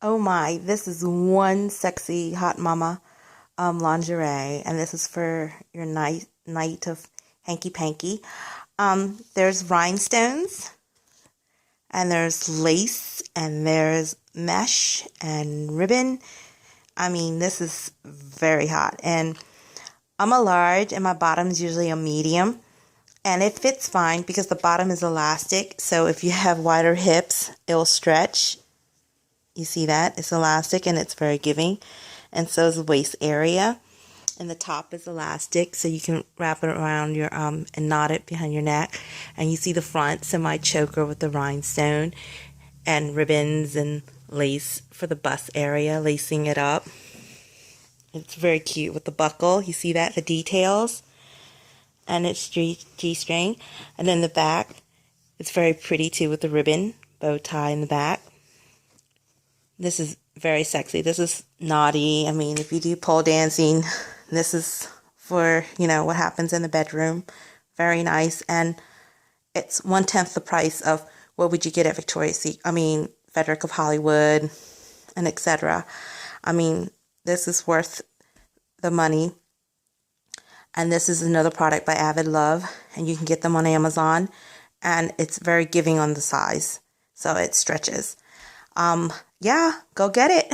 Oh my, this is one sexy hot mama lingerie, and this is for your night of hanky panky. There's rhinestones, and there's lace, and there's mesh and ribbon. I mean, this is very hot, and I'm a large, and my bottom's usually a medium, and it fits fine because the bottom is elastic. So if you have wider hips, it'll stretch. You see that? It's elastic and it's very giving. And so is the waist area. And the top is elastic, so you can wrap it around your and knot it behind your neck. And you see the front semi choker with the rhinestone and ribbons and lace for the bust area, lacing it up. It's very cute with the buckle. You see that? The details. And it's G-string. And then the back, it's very pretty too with the ribbon, bow tie in the back. This is very sexy. This is naughty. I mean, if you do pole dancing, this is for, what happens in the bedroom. Very nice. And it's 1/10 the price of what would you get at Victoria's Secret. I mean, Frederick of Hollywood and etc. I mean, this is worth the money. And this is another product by Avidlove. And you can get them on Amazon. And it's very giving on the size. So it stretches. Yeah, go get it.